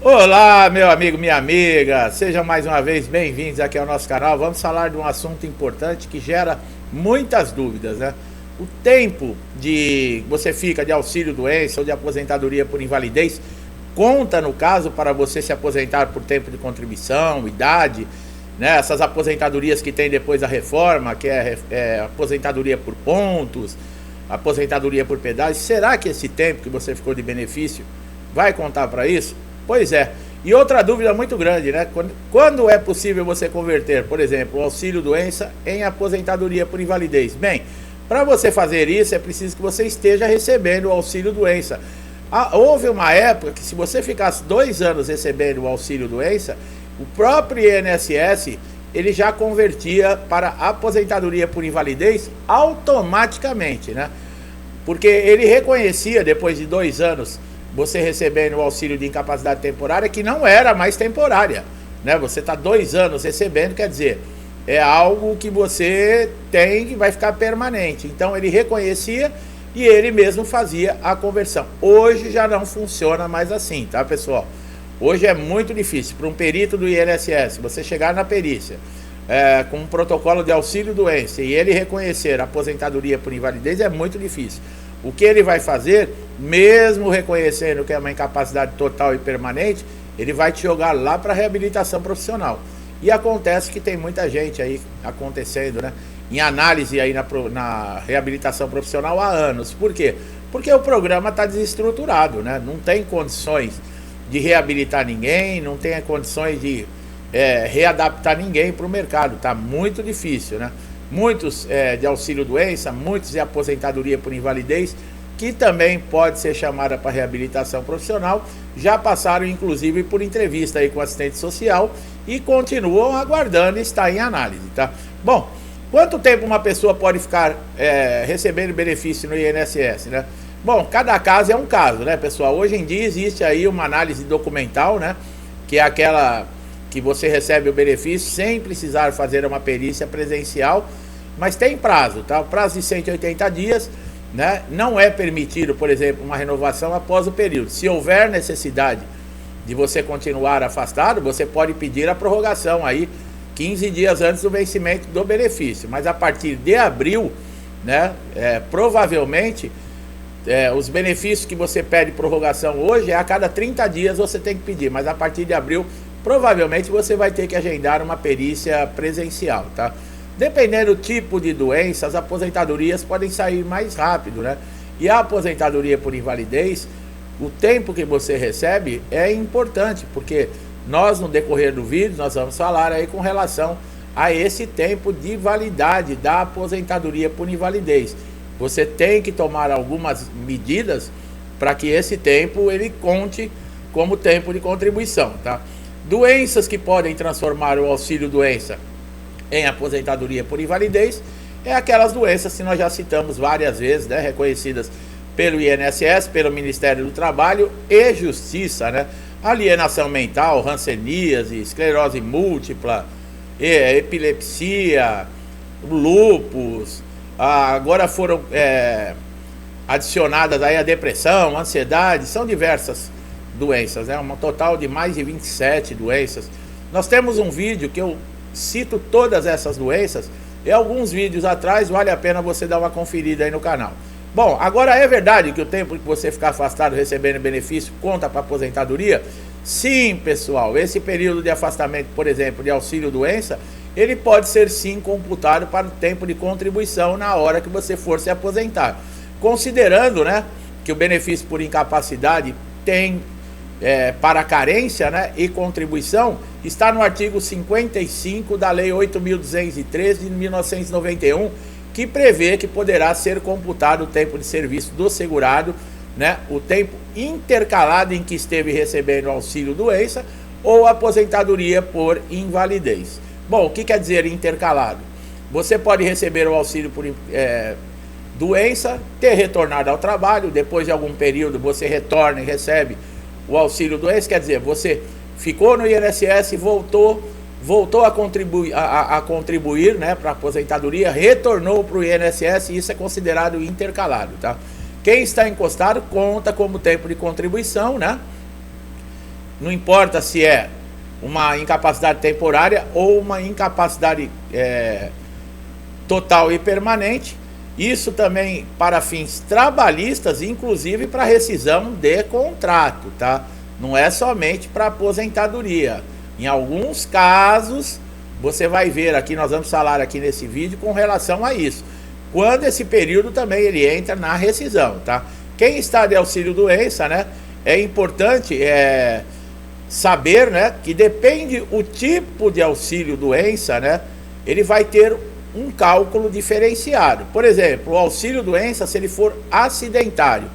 Olá, meu amigo, minha amiga, sejam mais uma vez bem-vindos aqui ao nosso canal. Vamos falar de um assunto importante que gera muitas dúvidas, né? O tempo de você fica de auxílio-doença ou de aposentadoria por invalidez conta, no caso, para você se aposentar por tempo de contribuição, idade, né? Essas aposentadorias que tem depois da reforma, que é aposentadoria por pontos, aposentadoria por pedágio. Será que esse tempo que você ficou de benefício vai contar para isso? Pois é. E outra dúvida muito grande, né? Quando é possível você converter, por exemplo, o auxílio-doença em aposentadoria por invalidez? Bem, para você fazer isso é preciso que você esteja recebendo o auxílio-doença. Houve uma época que se você ficasse 2 anos recebendo o auxílio-doença, o próprio INSS ele já convertia para aposentadoria por invalidez automaticamente, né? Porque ele reconhecia, depois de 2 anos você recebendo o auxílio de incapacidade temporária, que não era mais temporária, né? Você está 2 anos recebendo, quer dizer, é algo que você tem que vai ficar permanente. Então ele reconhecia e ele mesmo fazia a conversão. Hoje já não funciona mais assim, tá, pessoal? Hoje é muito difícil para um perito do INSS, você chegar na perícia com um protocolo de auxílio-doença e ele reconhecer a aposentadoria por invalidez, é muito difícil. O que ele vai fazer, mesmo reconhecendo que é uma incapacidade total e permanente, ele vai te jogar lá para a reabilitação profissional. E acontece que tem muita gente aí acontecendo, né, em análise aí na reabilitação profissional há anos. Por quê? Porque o programa está desestruturado, né? Não tem condições de reabilitar ninguém, não tem condições de readaptar ninguém para o mercado. Está muito difícil, né? Muitos de auxílio-doença, muitos de aposentadoria por invalidez, que também pode ser chamada para reabilitação profissional, já passaram inclusive por entrevista aí com assistente social e continuam aguardando e está em análise, tá? Bom, quanto tempo uma pessoa pode ficar recebendo benefício no INSS, né? Bom, cada caso é um caso, né, pessoal? Hoje em dia existe aí uma análise documental, né, que é aquela que você recebe o benefício sem precisar fazer uma perícia presencial, mas tem prazo, tá? O prazo de 180 dias, né? Não é permitido, por exemplo, uma renovação após o período. Se houver necessidade de você continuar afastado, você pode pedir a prorrogação aí 15 dias antes do vencimento do benefício. Mas a partir de abril, né, provavelmente, os benefícios que você pede prorrogação hoje, a cada 30 dias você tem que pedir, mas a partir de abril, provavelmente você vai ter que agendar uma perícia presencial, tá? Dependendo do tipo de doença, as aposentadorias podem sair mais rápido, né? E a aposentadoria por invalidez, o tempo que você recebe é importante, porque nós, no decorrer do vídeo, nós vamos falar aí com relação a esse tempo de validade da aposentadoria por invalidez. Você tem que tomar algumas medidas para que esse tempo ele conte como tempo de contribuição, tá? Doenças que podem transformar o auxílio-doença em aposentadoria por invalidez é aquelas doenças que nós já citamos várias vezes, né, reconhecidas pelo INSS, pelo Ministério do Trabalho e Justiça, né? Alienação mental, hanseníase, esclerose múltipla, epilepsia, lúpus, agora foram adicionadas aí a depressão, ansiedade, são diversas doenças, né? Um total de mais de 27 doenças. Nós temos um vídeo que eu cito todas essas doenças e alguns vídeos atrás, vale a pena você dar uma conferida aí no canal. Bom, agora é verdade que o tempo que você ficar afastado recebendo benefício conta para aposentadoria? Sim, pessoal, esse período de afastamento, por exemplo, de auxílio-doença, ele pode ser sim computado para o tempo de contribuição na hora que você for se aposentar. Considerando, né, que o benefício por incapacidade tem para carência, né, e contribuição, está no artigo 55 da Lei 8.213 de 1991, que prevê que poderá ser computado o tempo de serviço do segurado, né, o tempo intercalado em que esteve recebendo auxílio-doença ou aposentadoria por invalidez. Bom, o que quer dizer intercalado? Você pode receber o auxílio por doença, ter retornado ao trabalho, depois de algum período você retorna e recebe o auxílio-doença, quer dizer, você ficou no INSS e voltou a contribuir, né, para a aposentadoria, retornou para o INSS e isso é considerado intercalado, tá? Quem está encostado conta como tempo de contribuição, né? não importa se é uma incapacidade temporária ou uma incapacidade total e permanente. Isso também para fins trabalhistas, inclusive para rescisão de contrato, tá? Não é somente para aposentadoria. Em alguns casos, você vai ver aqui, nós vamos falar aqui nesse vídeo com relação a isso. Quando esse período também ele entra na rescisão, tá? Quem está de auxílio doença, né? É importante saber, né, que depende o tipo de auxílio doença, né? Ele vai ter um cálculo diferenciado. Por exemplo, o auxílio doença, se ele for acidentário,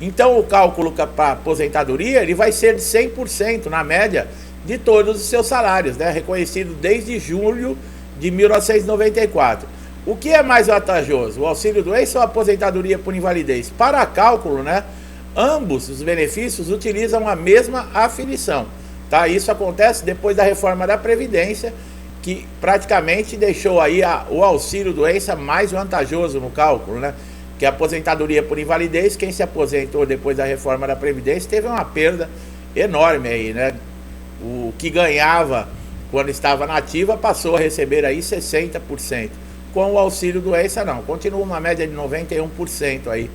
então o cálculo para aposentadoria ele vai ser de 100% na média de todos os seus salários, né? Reconhecido desde julho de 1994. O que é mais vantajoso, o auxílio doença ou a aposentadoria por invalidez? Para cálculo, né, ambos os benefícios utilizam a mesma afiliação, tá? Isso acontece depois da reforma da Previdência, que praticamente deixou aí o auxílio doença mais vantajoso no cálculo, né? Que a aposentadoria por invalidez, quem se aposentou depois da reforma da Previdência teve uma perda enorme aí, né? O que ganhava quando estava na ativa passou a receber aí 60%. Com o auxílio doença não, continua uma média de 91% aí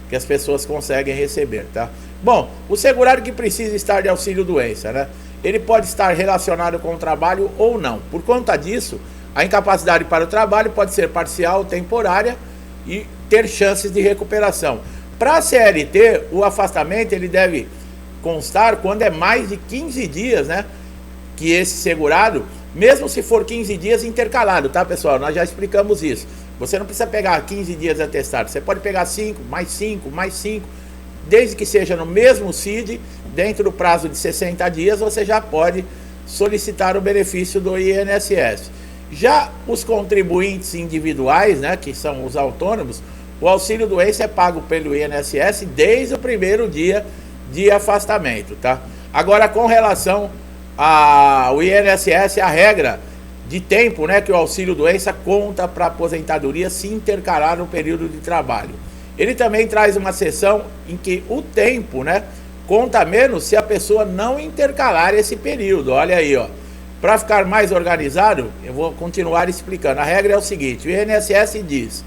que as pessoas conseguem receber, tá? Bom, o segurado que precisa estar de auxílio doença, né? Ele pode estar relacionado com o trabalho ou não. Por conta disso, a incapacidade para o trabalho pode ser parcial, temporária e ter chances de recuperação. Para a CLT, o afastamento ele deve constar quando é mais de 15 dias, né? Que esse segurado, mesmo se for 15 dias intercalado, tá, pessoal? Nós já explicamos isso. Você não precisa pegar 15 dias atestado, você pode pegar 5, mais 5, mais 5, desde que seja no mesmo CID, dentro do prazo de 60 dias, você já pode solicitar o benefício do INSS. Já os contribuintes individuais, né, que são os autônomos, o auxílio doença é pago pelo INSS desde o primeiro dia de afastamento, tá? Agora, com relação ao INSS, a regra de tempo, né, que o auxílio doença conta para aposentadoria se intercalar no período de trabalho. Ele também traz uma seção em que o tempo, né, conta menos se a pessoa não intercalar esse período. Olha aí, ó. Para ficar mais organizado, eu vou continuar explicando. A regra é o seguinte: o INSS diz: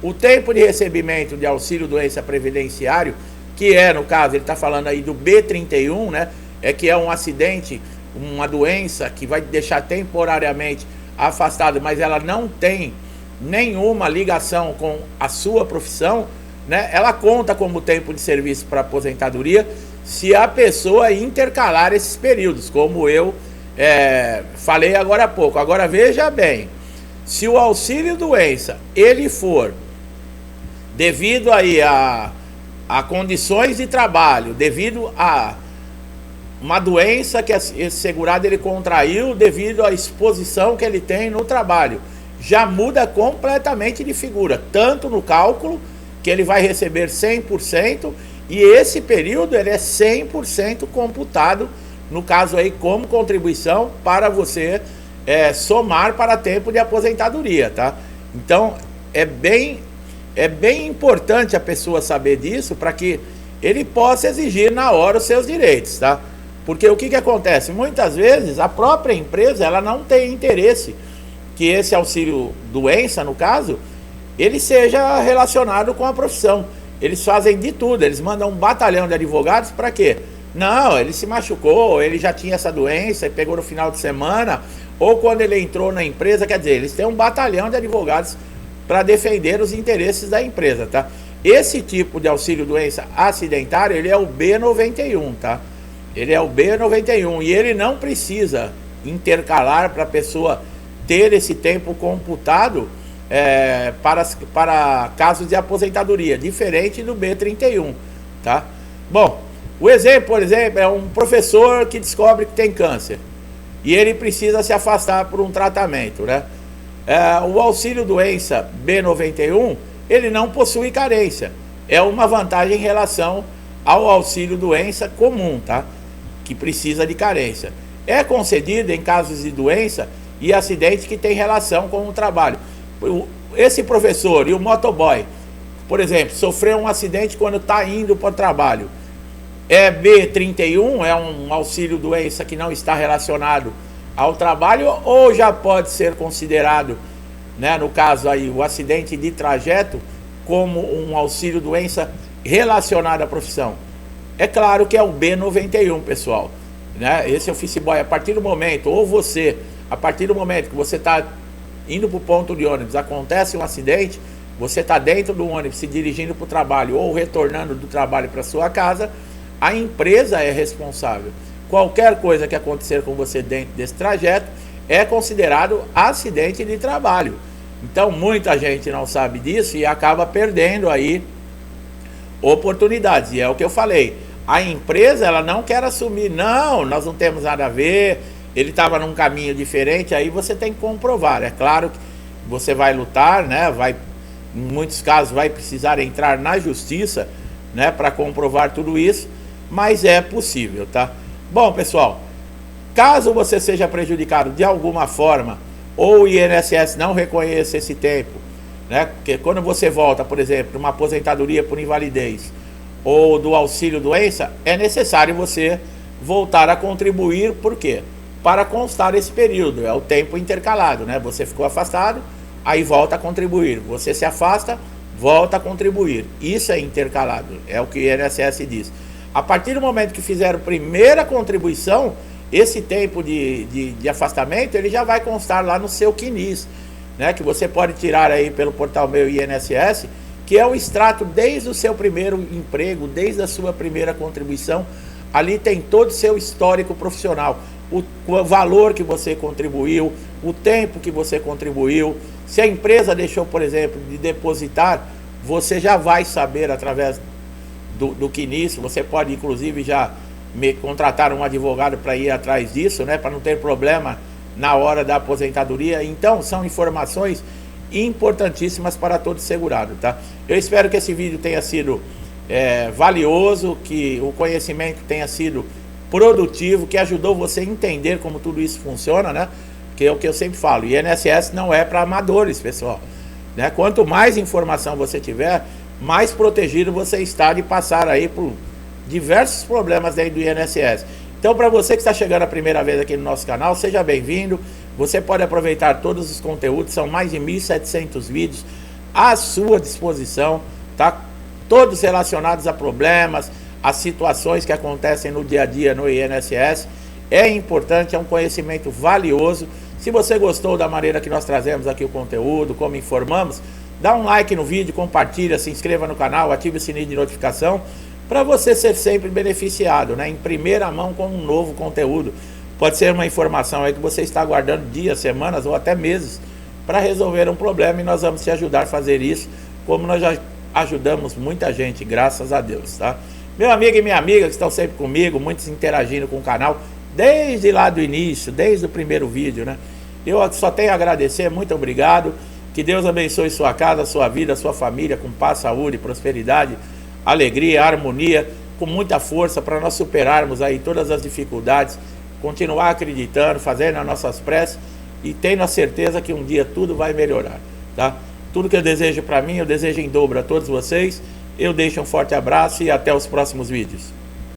o tempo de recebimento de auxílio doença previdenciário, que é, no caso, ele está falando aí do B31, né, que é um acidente, uma doença que vai deixar temporariamente afastado, mas ela não tem nenhuma ligação com a sua profissão, né? Ela conta como tempo de serviço para aposentadoria se a pessoa intercalar esses períodos, como eu falei agora há pouco. Agora veja bem, se o auxílio doença ele for devido aí a condições de trabalho, devido a uma doença que esse segurado ele contraiu devido à exposição que ele tem no trabalho, já muda completamente de figura, tanto no cálculo, que ele vai receber 100%, e esse período ele é 100% computado, no caso aí, como contribuição para você somar para tempo de aposentadoria, tá? Então, é bem importante a pessoa saber disso, para que ele possa exigir na hora os seus direitos, tá? Porque o que acontece? Muitas vezes a própria empresa ela não tem interesse que esse auxílio doença, no caso, ele seja relacionado com a profissão. Eles fazem de tudo, eles mandam um batalhão de advogados para quê? Não, ele se machucou, ele já tinha essa doença e pegou no final de semana, ou quando ele entrou na empresa, quer dizer, eles têm um batalhão de advogados para defender os interesses da empresa, tá? Esse tipo de auxílio doença acidentário, ele é o B91, tá? Ele é o B91 e ele não precisa intercalar para a pessoa ter esse tempo computado para casos de aposentadoria, diferente do B31, tá? Bom, o exemplo, por exemplo, é um professor que descobre que tem câncer e ele precisa se afastar por um tratamento, né? O auxílio doença B91, ele não possui carência, é uma vantagem em relação ao auxílio doença comum, tá? Que precisa de carência. É concedido em casos de doença e acidente que tem relação com o trabalho. Esse professor e o motoboy, por exemplo, sofreu um acidente quando está indo para o trabalho. EB31 é um auxílio doença que não está relacionado ao trabalho ou já pode ser considerado, né, no caso aí, o acidente de trajeto como um auxílio doença relacionado à profissão? É claro que é o B91, pessoal, né? Esse office boy, a partir do momento, ou você, a partir do momento que você está indo para o ponto de ônibus, acontece um acidente, você está dentro do ônibus se dirigindo para o trabalho ou retornando do trabalho para sua casa, a empresa é responsável. Qualquer coisa que acontecer com você dentro desse trajeto é considerado acidente de trabalho. Então muita gente não sabe disso e acaba perdendo aí oportunidades. E é o que eu falei, a empresa ela não quer assumir, não, nós não temos nada a ver, ele estava num caminho diferente, aí você tem que comprovar. É claro que você vai lutar, né? Em muitos casos vai precisar entrar na justiça, né, para comprovar tudo isso, mas é possível, tá? Bom, pessoal, caso você seja prejudicado de alguma forma ou o INSS não reconheça esse tempo, né? Porque quando você volta, por exemplo, uma aposentadoria por invalidez ou do auxílio doença, é necessário você voltar a contribuir. Por quê? Para constar esse período, é o tempo intercalado, né? Você ficou afastado, aí volta a contribuir. Você se afasta, volta a contribuir. Isso é intercalado, é o que o INSS diz. A partir do momento que fizer a primeira contribuição, esse tempo de afastamento, ele já vai constar lá no seu CNIS, né? Que você pode tirar aí pelo portal Meu INSS, que é o extrato desde o seu primeiro emprego, desde a sua primeira contribuição. Ali tem todo o seu histórico profissional, o valor que você contribuiu, o tempo que você contribuiu. Se a empresa deixou, por exemplo, de depositar, você já vai saber através do CNIS. Você pode, inclusive, já contratar um advogado para ir atrás disso, né, para não ter problema na hora da aposentadoria. Então, são informações importantíssimas para todo segurado, tá? Eu espero que esse vídeo tenha sido valioso, que o conhecimento tenha sido produtivo, que ajudou você a entender como tudo isso funciona, né? Que é o que eu sempre falo, INSS não é para amadores, pessoal, né? Quanto mais informação você tiver, mais protegido você está de passar aí por diversos problemas dentro do INSS. Então, para você que está chegando a primeira vez aqui no nosso canal, seja bem-vindo. Você pode aproveitar todos os conteúdos, são mais de 1.700 vídeos à sua disposição, tá? Todos relacionados a problemas, a situações que acontecem no dia a dia no INSS. É importante, é um conhecimento valioso. Se você gostou da maneira que nós trazemos aqui o conteúdo, como informamos, dá um like no vídeo, compartilha, se inscreva no canal, ative o sininho de notificação, para você ser sempre beneficiado, né, em primeira mão com um novo conteúdo. Pode ser uma informação aí que você está aguardando dias, semanas ou até meses para resolver um problema, e nós vamos te ajudar a fazer isso, como nós já ajudamos muita gente, graças a Deus, tá? Meu amigo e minha amiga que estão sempre comigo, muitos interagindo com o canal, desde lá do início, desde o primeiro vídeo, né? Eu só tenho a agradecer, muito obrigado. Que Deus abençoe sua casa, sua vida, sua família, com paz, saúde, prosperidade, alegria, harmonia, com muita força para nós superarmos aí todas as dificuldades, continuar acreditando, fazendo as nossas preces e tendo a certeza que um dia tudo vai melhorar, tá? Tudo que eu desejo para mim, eu desejo em dobro a todos vocês. Eu deixo um forte abraço e até os próximos vídeos.